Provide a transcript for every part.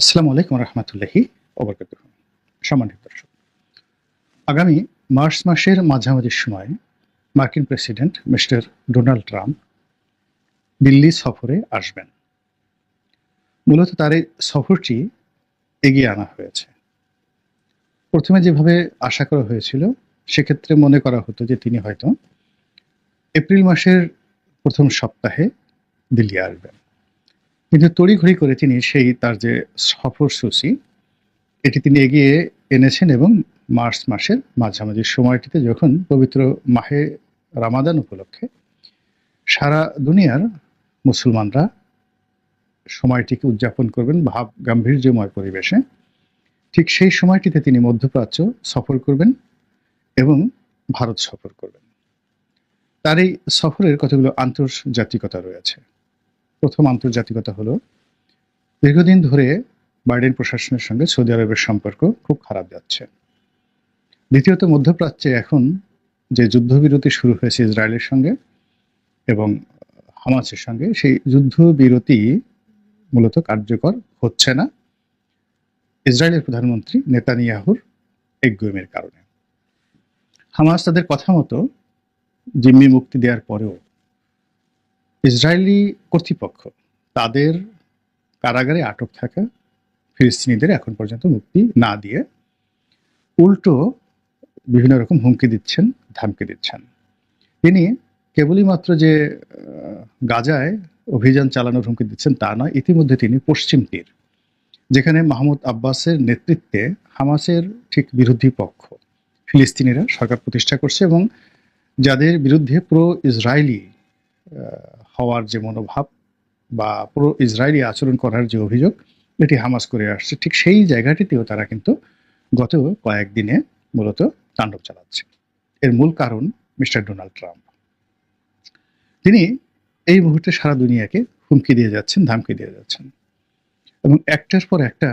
আসসালামু আলাইকুম রহমতুল্লাহি ওবরকাতুহু। সম্মানিত দর্শক, আগামী মার্চ মাসের মাঝামাঝি সময় মার্কিন president mister Donald Trump Delhi সফরে আসবেন। মূলত তার এই সফরটি এগিয়ে আনা হয়েছে। প্রথমে যেভাবে আশা করা হয়েছিল, সেক্ষেত্রে মনে করা হতো যে তিনি হয়তো এপ্রিল মাসের প্রথম সপ্তাহে দিল্লি আসবেন, কিন্তু তড়িঘড়ি করে তিনি তার যে সফরসূচি এটি তিনি এগিয়ে এনেছেন এবং মার্চ মাসের মাঝামাঝি সময়টিতে, যখন পবিত্র মাহে রামাদান উপলক্ষে সারা দুনিয়ার মুসলমানরা সময়টিকে উদযাপন করবেন ভাব গাম্ভীর্যময় পরিবেশে, ঠিক সেই সময়টিতে তিনি মধ্যপ্রাচ্য সফর করবেন এবং ভারত সফর করবেন। তার এই সফরের কতগুলো আন্তর্জাতিকতা রয়েছে। প্রথম আন্তর্জাতিকতা হলো, দীর্ঘদিন ধরে বাইডেন প্রশাসনের সঙ্গে সৌদি আরবের সম্পর্ক খুব খারাপ যাচ্ছে। দ্বিতীয়ত, মধ্যপ্রাচ্যে এখন যে যুদ্ধবিরতি শুরু হয়েছে ইসরায়েলের সঙ্গে এবং হামাসের সঙ্গে, সেই যুদ্ধবিরতি মূলত কার্যকর হচ্ছে না ইসরায়েলের প্রধানমন্ত্রী নেতানিয়াহুর একগুঁয়েমির কারণে। হামাস তাদের কথা মতো জিম্মি মুক্তি দেওয়ার পরেও ইসরায়েলি কর্তৃপক্ষ তাদের কারাগারে আটক থাকা ফিলিস্তিনিদের এখন পর্যন্ত মুক্তি না দিয়ে উল্টো বিভিন্ন রকম হুমকি দিচ্ছেন, ধামকি দিচ্ছেন। তিনি কেবলই মাত্র যে গাজায় অভিযান চালানোর হুমকি দিচ্ছেন তা নয়, ইতিমধ্যে তিনি পশ্চিম তীর, যেখানে মাহমুদ আব্বাসের নেতৃত্বে হামাসের ঠিক বিরোধী পক্ষ ফিলিস্তিনিরা সরকার প্রতিষ্ঠা করছে এবং যাদের বিরুদ্ধে প্রো ইসরায়েলি হওয়ার যে মনোভাব বা প্রো ইসরায়েলি আচরণ করার যে অভিযোগ এটি হামাস করে আসছে, ঠিক সেই জায়গাটিতেও তারা কিন্তু গত কয়েকদিনে মূলত তাণ্ডব চালাচ্ছে। এর মূল কারণ মিস্টার ডোনাল্ড ট্রাম্প। তিনি এই মুহূর্তে সারা দুনিয়াকে হুমকি দিয়ে যাচ্ছেন, ধামকি দিয়ে যাচ্ছেন এবং একটার পর একটা,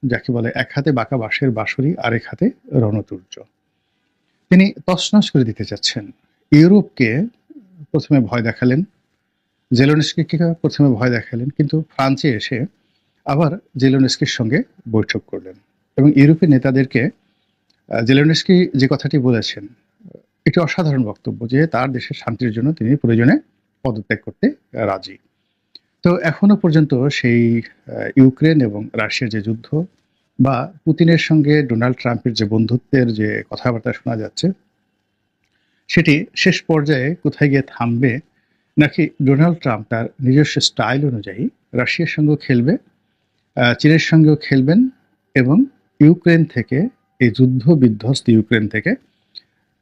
যাকে বলে এক হাতে বাঁকা বাঁশের বাঁশরি, আরেক হাতে রণতুর্য, তিনি তছনছ করে দিতে চাচ্ছেন। ইউরোপকে প্রথমে ভয় দেখালেন, জেলেনস্কিকে প্রথমে ভয় দেখালেন, কিন্তু ফ্রান্সে এসে আবার জেলেনস্কির সঙ্গে বৈঠক করলেন এবং ইউরোপের নেতাদেরকে জেলেনস্কি যে কথাটি বলেছেন এটি অসাধারণ বক্তব্য, যে তার দেশের শান্তির জন্য তিনি প্রয়োজনে পদত্যাগ করতে রাজি। তো এখনো পর্যন্ত সেই ইউক্রেন এবং রাশিয়ার যে যুদ্ধ বা পুতিনের সঙ্গে ডোনাল্ড ট্রাম্পের যে বন্ধুত্বের যে কথাবার্তা শোনা যাচ্ছে, সেটি শেষ পর্যায়ে কোথায় গিয়ে থামবে, নাকি ডোনাল্ড ট্রাম্প তার নিজস্ব স্টাইল অনুযায়ী রাশিয়ার সঙ্গেও খেলবে, চীনের সঙ্গেও খেলবেন এবং ইউক্রেন থেকে, এই যুদ্ধ বিধ্বস্ত ইউক্রেন থেকে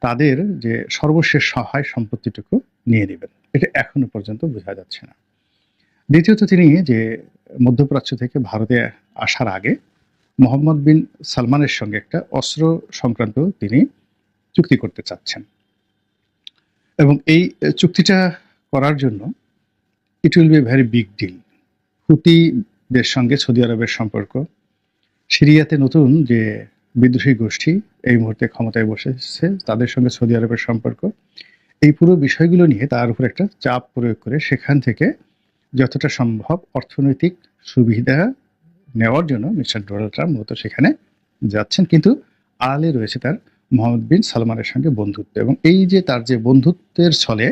তাদের যে সর্বশেষ সহায় সম্পত্তিটুকু নিয়ে নেবেন, এটা এখনো পর্যন্ত বোঝা যাচ্ছে না। দ্বিতীয়ত, তিনি যে মধ্যপ্রাচ্য থেকে ভারতে আসার আগে মোহাম্মদ বিন সালমানের সঙ্গে একটা অস্ত্র সংক্রান্ত তিনি চুক্তি করতে চাচ্ছেন এবং এই চুক্তিটা করার জন্য it will be very big deal. হুতিদের সঙ্গে সৌদি আরবের সম্পর্ক, সিরিয়াতে নতুন যে বিদ্রোহী গোষ্ঠী এই মুহূর্তে ক্ষমতায় বসেছে তাদের সঙ্গে সৌদি আরবের সম্পর্ক, এই পুরো বিষয়গুলো নিয়ে তার উপর একটা চাপ প্রয়োগ করে সেখান থেকে যতটা সম্ভব অর্থনৈতিক সুবিধা নেওয়ার জন্য মিস্টার ডোনাল্ড ট্রাম্প মূলত সেখানে যাচ্ছেন। কিন্তু আড়ালে রয়েছে তার মোহাম্মদ বিন সালমানের সঙ্গে বন্ধুত্ব এবং এই যে তার যে বন্ধুত্বের ছলে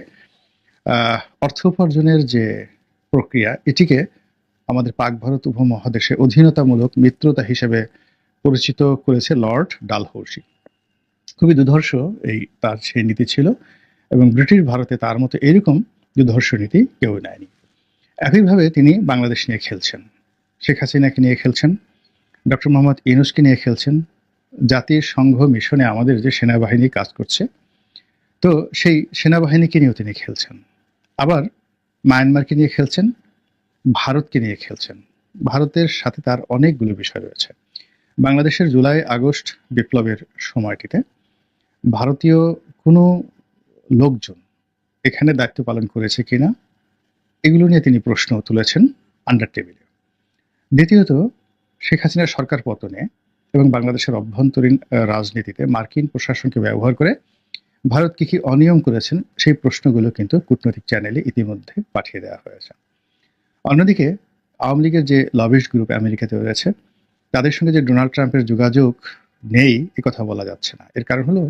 অর্থ উপার্জনের যে প্রক্রিয়া, এটিকে আমাদের পাক ভারত উপমহাদেশে অধীনতামূলক মিত্রতা হিসেবে পরিচিত করেছে লর্ড ডালহৌসি। খুবই দুর্ধর্ষ এই তার সেই নীতি ছিল এবং ব্রিটিশ ভারতে তার মতো এরকম দুর্ধর্ষ নীতি কেউ নেয়নি। একইভাবে তিনি বাংলাদেশ নিয়ে খেলছেন, শেখ হাসিনাকে নিয়ে খেলছেন, ডক্টর মোহাম্মদ ইউনূসকে নিয়ে খেলছেন, জাতিসংঘ মিশনে আমাদের যে সেনাবাহিনী কাজ করছে, তো সেই সেনাবাহিনীকে নিয়েও তিনি খেলছেন। আবার মায়ানমারকে নিয়ে খেলছেন, ভারতকে নিয়ে খেলছেন। ভারতের সাথে তার অনেকগুলো বিষয় রয়েছে। বাংলাদেশের জুলাই আগস্ট বিপ্লবের সময়টিতে ভারতীয় কোনো লোকজন এখানে দায়িত্ব পালন করেছে কিনা, এগুলো নিয়ে তিনি প্রশ্ন তুলেছেন আন্ডার টেবিলে। দ্বিতীয়ত, শেখ হাসিনার সরকার পতনে এবং বাংলাদেশের অভ্যন্তরীণ রাজনীতিতে মার্কিন প্রশাসনকে ব্যবহার করে ভারত কি কি অনিয়ম করেছেন, সেই প্রশ্নগুলো কিন্তু কূটনৈতিক চ্যানেলে ইতিমধ্যে পাঠিয়ে দেওয়া হয়েছে। অন্যদিকে আওয়ামী লীগের যে লবিস্ট গ্রুপ আমেরিকাতে রয়েছে, তাদের সঙ্গে যে ডোনাল্ড ট্রাম্পের যোগাযোগ নেই এ কথা বলা যাচ্ছে না। এর কারণ হলো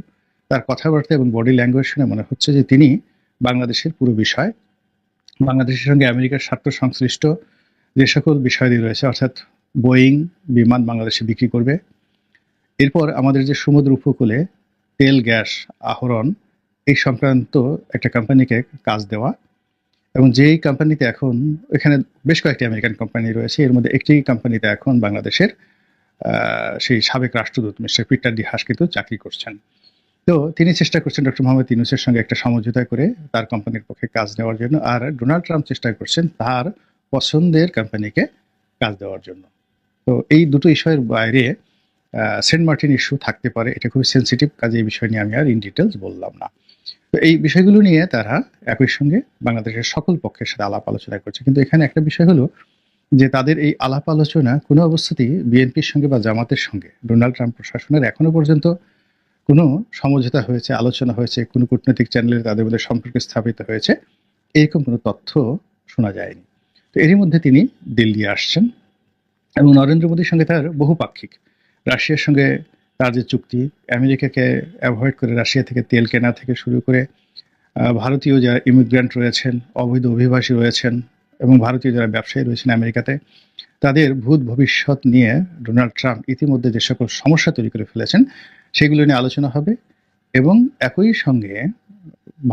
তার কথাবার্তা এবং বডি ল্যাঙ্গুয়েজ শুনে মনে হচ্ছে যে তিনি বাংলাদেশের পুরো বিষয়, বাংলাদেশের সঙ্গে আমেরিকার স্বার্থ সংশ্লিষ্ট যে সকল বিষয়াদি রয়েছে, অর্থাৎ বোয়িং বিমান বাংলাদেশে বিক্রি করবে, এরপর আমাদের যে সমুদ্র উপকূলে তেল গ্যাস আহরণ এই সংক্রান্ত একটা কোম্পানিকে কাজ দেওয়া, এবং যেই কোম্পানিতে এখন এখানে বেশ কয়েকটি আমেরিকান কোম্পানি রয়েছে, এর মধ্যে একটি কোম্পানিতে এখন বাংলাদেশের সেই সাবেক রাষ্ট্রদূত মিস্টার পিটার ডি হাস কিন্তু চাকরি করছেন। তো তিনি চেষ্টা করছেন ডক্টর মোহাম্মদ ইউনূসের সঙ্গে একটা সমঝোতা করে তার কোম্পানির পক্ষে কাজ নেওয়ার জন্য, আর ডোনাল্ড ট্রাম্প চেষ্টা করছেন তার পছন্দের কোম্পানিকে কাজ দেওয়ার জন্য। তো এই দুটো ইস্যুর বাইরে সেন্ট মার্টিন ইস্যু থাকতে পারে, এটা খুবই সেন্সিটিভ, কাজে এই বিষয় নিয়ে আমি আর ইন ডিটেলস বললাম না। তো এই বিষয়গুলো নিয়ে তারা একই সঙ্গে বাংলাদেশের সকল পক্ষের সাথে আলাপ আলোচনা করছে, কিন্তু এখানে একটা বিষয় হলো যে তাদের এই আলাপ আলোচনা কোনো অবস্থাতেই বিএনপির সঙ্গে বা জামাতের সঙ্গে ডোনাল্ড ট্রাম্প প্রশাসনের এখনো পর্যন্ত কোনো সমঝোতা হয়েছে, আলোচনা হয়েছে, কোনো কূটনৈতিক চ্যানেলে তাদের মধ্যে সম্পর্ক স্থাপিত হয়েছে, এরকম কোনো তথ্য শোনা যায়নি। তো এরই মধ্যে তিনি দিল্লি আসছেন এবং নরেন্দ্র মোদীর সঙ্গে তার বহুপাক্ষিক, রাশিয়ার সঙ্গে তার যে চুক্তি, আমেরিকাকে অ্যাভয়েড করে রাশিয়া থেকে তেল কেনা থেকে শুরু করে ভারতীয় যারা ইমিগ্রেন্ট রয়েছেন, অবৈধ অভিবাসী রয়েছেন এবং ভারতীয় যারা ব্যবসায়ী রয়েছেন আমেরিকাতে, তাদের ভূত ভবিষ্যৎ নিয়ে ডোনাল্ড ট্রাম্প ইতিমধ্যে যে সকল সমস্যা তৈরি করে ফেলেছেন সেগুলো নিয়ে আলোচনা হবে। এবং একই সঙ্গে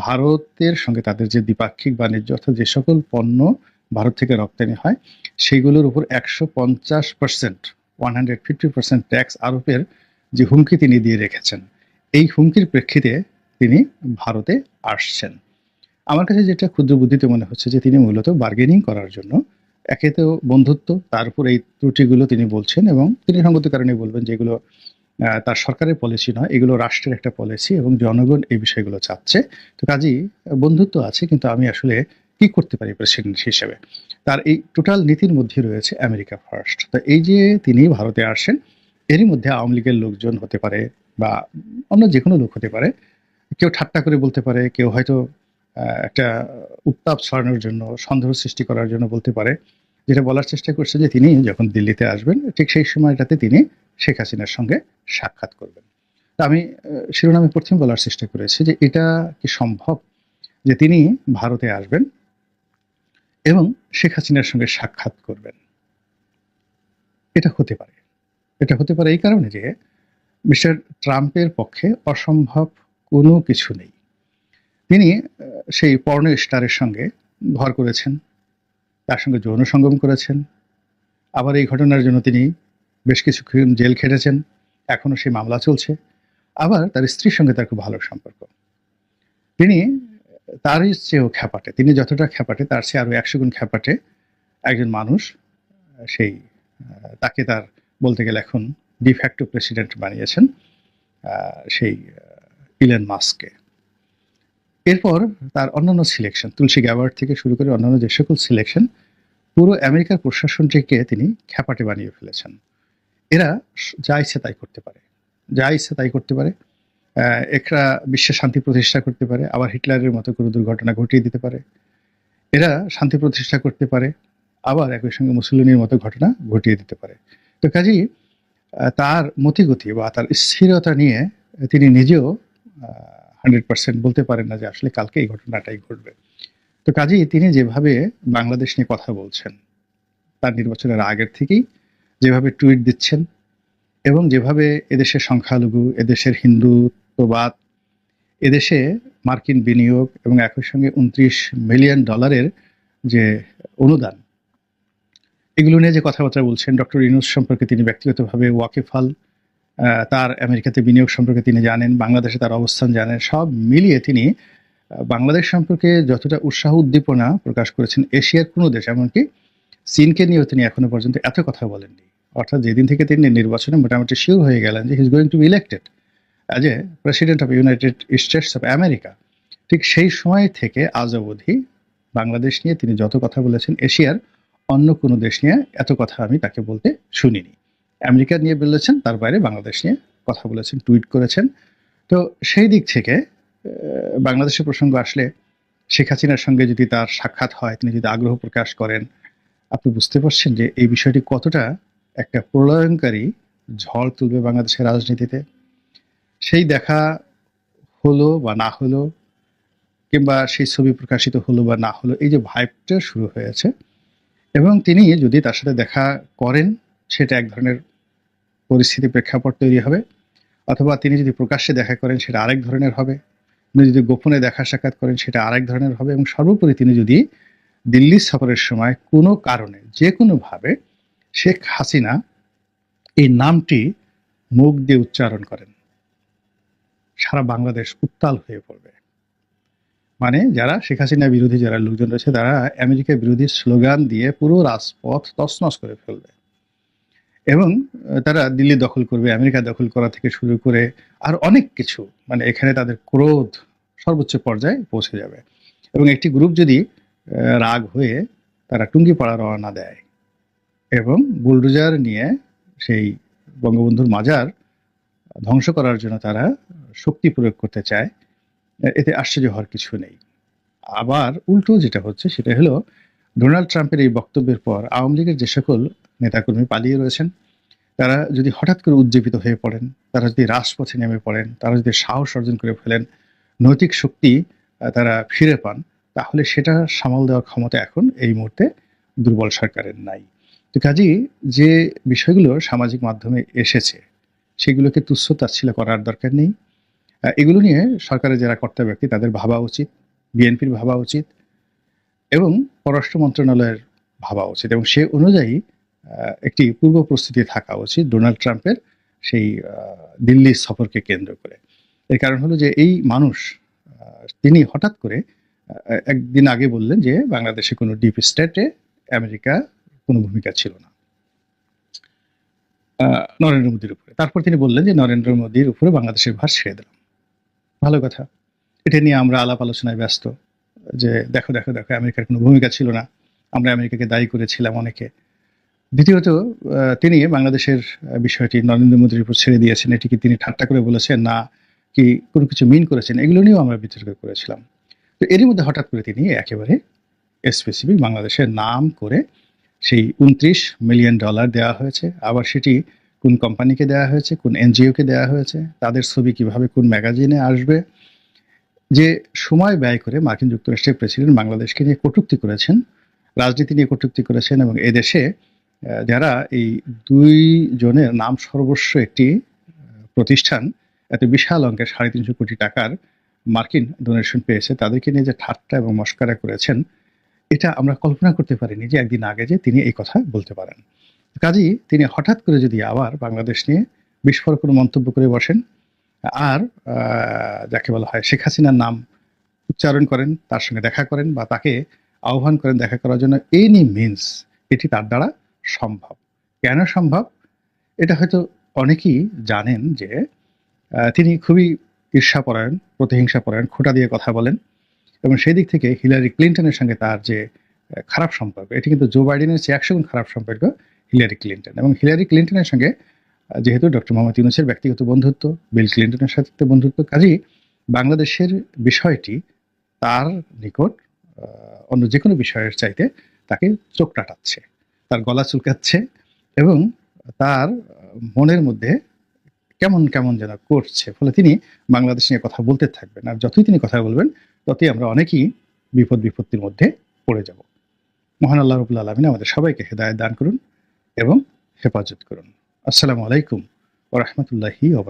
ভারতের সঙ্গে তাদের যে দ্বিপাক্ষিক বাণিজ্য, অর্থাৎ যে সকল পণ্য ভারত থেকে রপ্তানি হয় সেগুলোর উপর 150%, 150% ট্যাক্স আরোপের যে হুমকি তিনি দিয়ে রেখেছেন, এই হুমকির প্রেক্ষিতে তিনি ভারতে আসছেন। আমার কাছে যেটা ক্ষুদ্র বুদ্ধিতে মনে হচ্ছে যে তিনি মূলত বার্গেনিং করার জন্য, একে তো বন্ধুত্ব, তার উপর এই ত্রুটিগুলো তিনি বলছেন এবং তিনি সঙ্গত কারণে বলবেন যেগুলো তার সরকারের পলিসি নয়, এগুলো রাষ্ট্রের একটা পলিসি এবং জনগণ এই বিষয়গুলো চাচ্ছে। তো কাজেই বন্ধুত্ব আছে, কিন্তু আমি আসলে কি করতে পারি প্রেসিডেন্ট হিসেবে, তার এই টোটাল নীতির মধ্যে রয়েছে আমেরিকা ফার্স্ট। তো এই যে তিনি ভারতে আসেন, এরই মধ্যে আওয়ামী লীগের লোকজন হতে পারে বা অন্য যে কোনো লোক হতে পারে, কেউ ঠাট্টা করে বলতে পারে, কেউ হয়তো একটা উত্তাপ ছড়ানোর জন্য, সন্দেহ সৃষ্টি করার জন্য বলতে পারে, যেটা বলার চেষ্টা করছে যে তিনি যখন দিল্লিতে আসবেন ঠিক সেই সময়টাতে তিনি শেখ হাসিনার সঙ্গে সাক্ষাৎ করবেন। তা আমি শিরোনামে প্রথম বলার চেষ্টা করেছি যে এটা কি সম্ভব যে তিনি ভারতে আসবেন এবং শেখ হাসিনার সঙ্গে সাক্ষাৎ করবেন? এটা হতে পারে। এটা হতে পারে এই কারণে যে মিস্টার ট্রাম্পের পক্ষে অসম্ভব কোনো কিছু নেই। তিনি সেই পর্ন স্টারের সঙ্গে ঘর করেছেন, তার সঙ্গে যৌন সঙ্গম করেছেন, আবার এই ঘটনার জন্য তিনি বেশ কিছুক্ষণ জেল খেটেছেন, এখনো সেই মামলা চলছে। আবার তার স্ত্রীর সঙ্গে তার খুব ভালো সম্পর্ক। তিনি তারই চেয়েও খ্যাপাটে, তিনি যতটা খ্যাপাটে তার চেয়ে আরো 100 গুণ খ্যাপাটে একজন মানুষ। সেই তাকে তার বলতে গেলে এখন ডিফ্যাক্টো প্রেসিডেন্ট বানিয়েছেন সেই ইলন মাস্ককে। এরপর তার অন্যান্য সিলেকশন, তুলসী গ্যাবার্ড থেকে শুরু করে অন্যান্য যে সকল সিলেকশন, পুরো আমেরিকার প্রশাসনটিকে তিনি খ্যাপাটে বানিয়ে ফেলেছেন। এরা যা ইচ্ছে তাই করতে পারে, যা ইচ্ছে তাই করতে পারে। এরা বিশ্বে শান্তি প্রতিষ্ঠা করতে পারে, আবার হিটলারের মতো কোনো দুর্ঘটনা ঘটিয়ে দিতে পারে। এরা শান্তি প্রতিষ্ঠা করতে পারে, আবার একই সঙ্গে মুসলিনের মতো ঘটনা ঘটিয়ে দিতে পারে। তো কাজেই তার মতিগতি বা তার স্থিরতা নিয়ে তিনি নিজেও 100% বলতে পারেন না যে আসলে কালকে এই ঘটনাটাই ঘটবে। তো কাজেই তিনি যেভাবে বাংলাদেশ নিয়ে কথা বলছেন, তার নির্বাচনের আগের থেকেই যেভাবে টুইট দিচ্ছেন এবং যেভাবে এদেশের সংখ্যালঘু, এদেশের হিন্দুত্ববাদ, এদেশে মার্কিন বিনিয়োগ এবং একই সঙ্গে $29 মিলিয়ন যে অনুদান, এগুলো নিয়ে যে কথাবার্তা বলছেন, ডক্টর ইউনূস সম্পর্কে তিনি ব্যক্তিগতভাবে ওয়াকিফাল, তার আমেরিকাতে বিনিয়োগ সম্পর্কে তিনি জানেন, বাংলাদেশে তার অবস্থান জানেন, সব মিলিয়ে তিনি বাংলাদেশ সম্পর্কে যতটা উৎসাহ উদ্দীপনা প্রকাশ করেছেন এশিয়ার কোনো দেশ, এমনকি চীনকে নিয়েও তিনি এখনো পর্যন্ত এত কথা বলেননি। অর্থাৎ যেদিন থেকে তিনি নির্বাচনে মোটামুটি শিওর হয়ে গেলেন যে he is going to B elected as a president of United states of America, ঠিক সেই সময় থেকে আজ অবধি বাংলাদেশ নিয়ে তিনি যত কথা বলেছেন, এশিয়ার অন্য কোনো দেশ নিয়ে এত কথা আমি তাকে বলতে শুনিনি। আমেরিকা নিয়ে বলেছেন, তার বাইরে বাংলাদেশ নিয়ে কথা বলেছেন, টুইট করেছেন। তো সেই দিক থেকে বাংলাদেশের প্রসঙ্গ আসলে শেখ হাসিনার সঙ্গে যদি তার সাক্ষাৎ হয়, তিনি যদি আগ্রহ প্রকাশ করেন, আপনি বুঝতে পারছেন যে এই বিষয়টি কতটা একটা প্রলয়ঙ্কারী ঝড় তুলবে বাংলাদেশের রাজনীতিতে। সেই দেখা হলো বা না হলো, কিংবা সেই ছবি প্রকাশিত হলো বা না হলো, এই যে ভাইবটা শুরু হয়েছে, এবং তিনি যদি তার সাথে দেখা করেন সেটা এক ধরনের পরিস্থিতি প্রেক্ষাপট তৈরি হবে, অথবা তিনি যদি প্রকাশ্যে দেখা করেন সেটা আরেক ধরনের হবে, তিনি যদি গোপনে দেখা সাক্ষাৎ করেন সেটা আরেক ধরনের হবে, এবং সর্বোপরি তিনি যদি দিল্লি সফরের সময় কোনো কারণে যে কোনোভাবে শেখ হাসিনা এই নামটি মুখ দিয়ে উচ্চারণ করেন, সারা বাংলাদেশ উত্তাল হয়ে পড়বে। মানে যারা শেখ হাসিনা বিরোধী যারা লোকজন রয়েছে তারা আমেরিকা বিরোধী স্লোগান দিয়ে পুরো রাজপথ তছনছ করে ফেলবে, এবং তারা দিল্লি দখল করবে, আমেরিকা দখল করা থেকে শুরু করে আর অনেক কিছু, মানে এখানে তাদের ক্রোধ সর্বোচ্চ পর্যায়ে পৌঁছে যাবে। এবং একটি গ্রুপ যদি রাগ হয়ে তারা টুঙ্গিপাড়া রওনা দেয় এবং বুলডোজার নিয়ে সেই বঙ্গবন্ধুর মাজার ধ্বংস করার জন্য তারা শক্তি প্রয়োগ করতে চায়, এতে আশ্চর্য হওয়ার কিছু নেই। আবার উল্টো যেটা হচ্ছে সেটা হলো, ডোনাল্ড ট্রাম্পের এই বক্তব্যের পর আওয়ামী লীগের যে সকল নেতাকর্মী পালিয়ে রয়েছেন তারা যদি হঠাৎ করে উজ্জীবিত হয়ে পড়েন, তারা যদি রাজপথে নেমে পড়েন, তারা যদি সাহস অর্জন করে ফেলেন, নৈতিক শক্তি তারা ফিরে পান, তাহলে সেটা সামাল দেওয়ার ক্ষমতা এখন এই মুহূর্তে দুর্বল সরকারের নাই। তো কাজেই যে বিষয়গুলো সামাজিক মাধ্যমে এসেছে সেগুলোকে তুচ্ছ তাচ্ছিল্য করার দরকার নেই। এগুলো নিয়ে সরকারের যারা কর্তা ব্যক্তি তাদের ভাবা উচিত, বিএনপির ভাবা উচিত, এবং পররাষ্ট্র মন্ত্রণালয়ের ভাবা উচিত, এবং সে অনুযায়ী একটি পূর্ব প্রস্তুতি থাকা উচিত ডোনাল্ড ট্রাম্পের সেই দিল্লি সফরকে কেন্দ্র করে। এর কারণ হলো যে এই মানুষ তিনি হঠাৎ করে একদিন আগে বললেন যে বাংলাদেশে কোনো ডিপ স্টেটে আমেরিকা কোনো ভূমিকা ছিল না নরেন্দ্র মোদীর উপরে। তারপর তিনি বললেন যে নরেন্দ্র মোদীর উপরে বাংলাদেশের ভার ছেড়ে দিলাম। ভালো কথা, এটা নিয়ে আমরা আলাপ আলোচনায় ব্যস্ত যে দেখো দেখো দেখো আমেরিকার কোনো ভূমিকা ছিল না, আমরা আমেরিকাকে দায়ী করেছিলাম অনেকে। দ্বিতীয়ত তিনি বাংলাদেশের বিষয়টি নরেন্দ্র মোদীর উপর ছেড়ে দিয়েছেন, এটি কি তিনি ঠাট্টা করে বলেছেন না কি কোনো কিছু মিন করেছেন, এগুলো নিয়েও আমরা বিতর্ক করেছিলাম। তো এরই মধ্যে হঠাৎ করে তিনি একেবারে স্পেসিফিক বাংলাদেশের নাম করে সেই $29 মিলিয়ন দেওয়া হয়েছে, আবার সেটি কোন কোম্পানিকে দেওয়া হয়েছে, কোন এনজিওকে দেওয়া হয়েছে, তাদের ছবি কিভাবে কোন ম্যাগাজিনে আসবে, যে সময় ব্যয় করে মার্কিন যুক্তরাষ্ট্রের প্রেসিডেন্ট বাংলাদেশকে নিয়ে কটূক্তি করেছেন, রাজনীতি নিয়ে কটূক্তি করেছেন, এবং এদেশে যারা এই দুই জনের নাম সর্বস্ব একটি প্রতিষ্ঠান এত বিশাল অঙ্কের 350 কোটি টাকার মার্কিন ডোনেশন পেয়েছে তাদেরকে নিয়ে যে ঠাট্টা এবং মস্করা করেছেন, এটা আমরা কল্পনা করতে পারিনি যে একদিন আগে যে তিনি এই কথা বলতে পারেন। কাজেই তিনি হঠাৎ করে যদি আবার বাংলাদেশ নিয়ে বিস্ফোরক কোনো মন্তব্য করে বসেন আর যাকে বলা হয় শেখ হাসিনার নাম উচ্চারণ করেন, তার সঙ্গে দেখা করেন বা তাকে আহ্বান করেন দেখা করার জন্য, এনি মিনস এটি তার দ্বারা সম্ভব। কেন সম্ভব এটা হয়তো অনেকেই জানেন যে তিনি খুবই ঈর্ষাপরায়ণ, প্রতিহিংসাপরায়ণ, খোঁটা দিয়ে কথা বলেন, এবং সেই দিক থেকে হিলারি ক্লিন্টনের সঙ্গে তার যে খারাপ সম্পর্ক, এটি কিন্তু জো বাইডেনের চেয়ে 100 গুণ খারাপ সম্পর্ক হিলারি ক্লিন্টন। এবং হিলারি ক্লিন্টনের সঙ্গে যেহেতু ডক্টর মোহাম্মদ ইউনূসের ব্যক্তিগত বন্ধুত্ব, বিল ক্লিন্টনের সাথে বন্ধুত্ব, কাজেই বাংলাদেশের বিষয়টি তার নিকট অন্য যে কোনো বিষয়ের চাইতে তাকে চোখ টাটাচ্ছে, তার গলা চুলকাচ্ছে, এবং তার মনের মধ্যে কেমন কেমন যেন করছে। ফলে তিনি বাংলাদেশ নিয়ে কথা বলতে থাকবেন, আর যতই তিনি কথা বলবেন ততই আমরা অনেকেই বিপদ বিপত্তির মধ্যে পড়ে যাব। মহান আল্লাহ রাব্বুল আলামিন আমাদের সবাইকে হেদায়েত দান করুন এবং হেফাজত করুন। আসসালামু আলাইকুম ওয়া রাহমাতুল্লাহি ওয়া বারাকাতুহু।